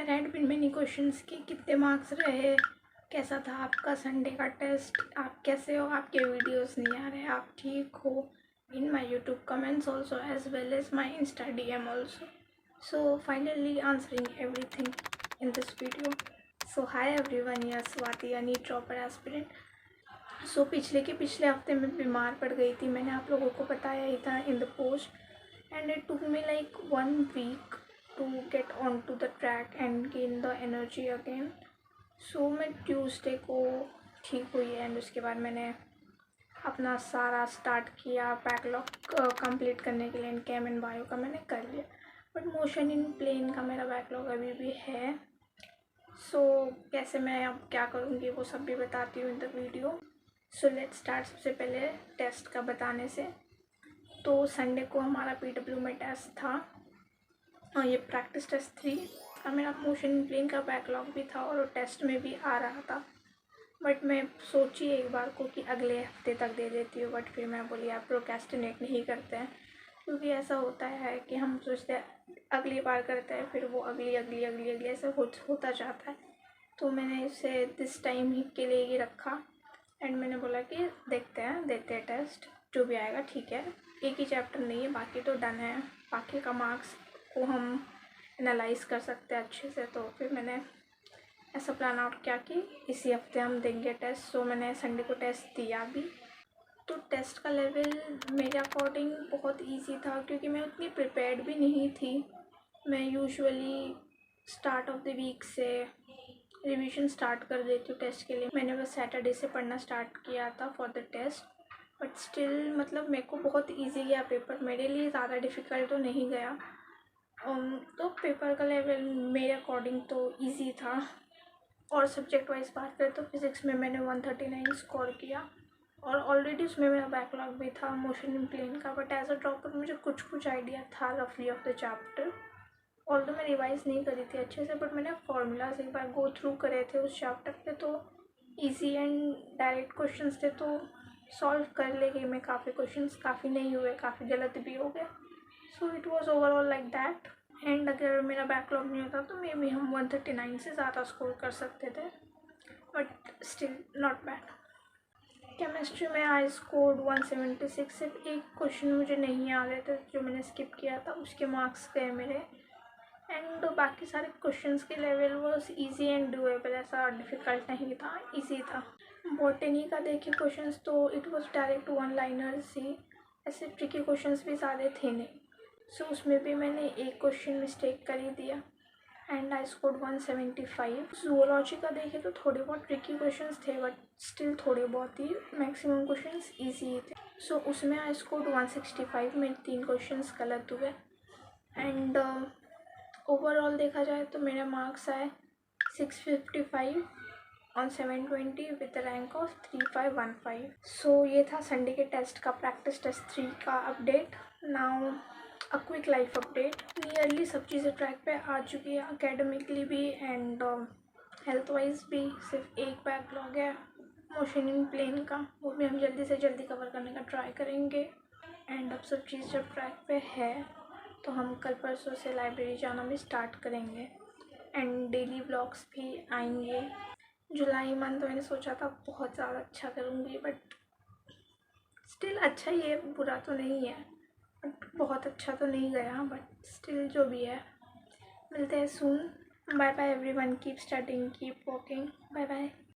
There had been many questions कि कितने marks रहे, कैसा था आपका संडे का टेस्ट, आप कैसे हो, आपके वीडियोस नहीं आ रहे, आप ठीक हो, in my YouTube comments also as well as my insta DM also. So finally answering everything in this video. So hi everyone, yes Swati, a NEET dropper aspirant. So पिछले हफ्ते मैं बीमार पड़ गई थी, मैंने आप लोगों को बताया ही था in the post, and it took me like 1 week to get onto the track and gain the energy again. So मैं ट्यूसडे को ठीक हुई एंड उसके बाद मैंने अपना सारा स्टार्ट किया बैकलॉग कंप्लीट करने के लिए. एंड केम एंड बायो का मैंने कर लिया, बट मोशन इन प्लेन का मेरा बैकलॉग अभी भी है. सो कैसे मैं अब क्या करूँगी वो सब भी बताती हूँ in the video. So let's start. सबसे पहले टेस्ट का बताने से, तो संडे को हमारा पीडब्ल्यू में टेस्ट था और ये प्रैक्टिस टेस्ट 3 का मेरा मोशन इन प्लेन का बैकलॉग भी था और टेस्ट में भी आ रहा था. बट मैं सोची एक बार को कि अगले हफ्ते तक दे देती हूँ, बट फिर मैं बोली आप प्रोक्रेस्टिनेट नहीं करते हैं, क्योंकि ऐसा होता है कि हम सोचते हैं अगली बार करते हैं, फिर वो अगली ऐसा होता जाता है. तो मैंने इसे दिस टाइम ही के लिए ही रखा एंड मैंने बोला कि देखते हैं, देते हैं टेस्ट, जो भी आएगा ठीक है. एक ही चैप्टर नहीं है, बाकी तो डन है, बाकी का मार्क्स को हम एनालाइज कर सकते हैं अच्छे से. तो फिर मैंने ऐसा प्लान आउट किया कि इसी हफ्ते हम देंगे टेस्ट. सो मैंने संडे को टेस्ट दिया भी. तो टेस्ट का लेवल मेरे अकॉर्डिंग बहुत इजी था, क्योंकि मैं उतनी प्रिपेयर्ड भी नहीं थी. मैं usually start of the week से रिवीजन स्टार्ट कर देती हूँ टेस्ट के लिए. मैंने बस सैटरडे से पढ़ना स्टार्ट किया था for the test, but still मतलब मेरे को बहुत इजी गया पेपर. मेरे लिए ज़्यादा डिफ़िकल्ट तो नहीं गया. तो पेपर का लेवल मेरे अकॉर्डिंग तो इजी था. और सब्जेक्ट वाइज बात करें तो फिज़िक्स में मैंने 139 स्कोर किया और ऑलरेडी उसमें मेरा बैकलॉग भी था मोशन इन प्लेन का. बट एज अ ड्रॉपर मुझे कुछ आइडिया था रफली ऑफ द चैप्टर. ऑल्दो मैं रिवाइज़ नहीं करी थी अच्छे से, बट मैंने फॉर्मूलाज एक बार गो थ्रू करे थे उस चैप्टर पे. तो इजी एंड डायरेक्ट क्वेश्चंस थे, तो सॉल्व कर ले गई मैं. काफ़ी क्वेश्चंस काफ़ी नहीं हुए, काफ़ी गलत भी हो गए. So it was overall like that. And अगर मेरा बैकलॉग नहीं होता तो मे बी हम 139 से ज़्यादा स्कोर कर सकते थे, but still not bad. Chemistry में आई स्कोर्ड 176. सिर्फ एक क्वेश्चन मुझे नहीं आ रहे थे जो मैंने स्किप किया था, उसके मार्क्स गए मेरे. एंड बाकी सारे क्वेश्चंस के level was easy and doable, ऐसा डिफ़िकल्ट नहीं था, इजी था. बॉटनी का देखिए क्वेश्चंस तो it was direct one liners ही, ऐसे ट्रिकी क्वेश्चंस भी ज़्यादा थे नहीं. सो उसमें भी मैंने एक क्वेश्चन मिस्टेक कर ही दिया एंड आई स्कोर्ड 175. जूलॉजी का देखें तो थोड़े बहुत ट्रिकी क्वेश्चंस थे, बट स्टिल थोड़े बहुत ही, मैक्सिमम क्वेश्चंस इजी थे. सो उसमें आई स्कोर्ड 165. मेरे 3 क्वेश्चंस गलत हुए. एंड ओवरऑल देखा जाए तो मेरे मार्क्स आए 655 ऑन 720 विद रैंक ऑफ 3515. सो ये था संडे के टेस्ट का प्रैक्टिस टेस्ट 3 का update. Now a quick life update. Nearly सब चीज़ें ट्रैक पे आ चुकी है, अकेडमिकली भी एंड हेल्थ वाइज भी. सिर्फ एक बैकलॉग है मोशन इन प्लेन का, वो भी हम जल्दी से जल्दी कवर करने का ट्राई करेंगे. एंड अब सब चीज़ जब ट्रैक पे है तो हम कल परसों से लाइब्रेरी जाना भी स्टार्ट करेंगे एंड डेली व्लॉग्स भी आएंगे. जुलाई मंथ मैंने सोचा था बहुत ज़्यादा अच्छा करूँगी, बट स्टिल अच्छा ही है, बुरा तो नहीं है, बट बहुत अच्छा तो नहीं गया, बट स्टिल जो भी है. मिलते हैं soon. Bye bye everyone, keep studying, keep walking. Bye bye.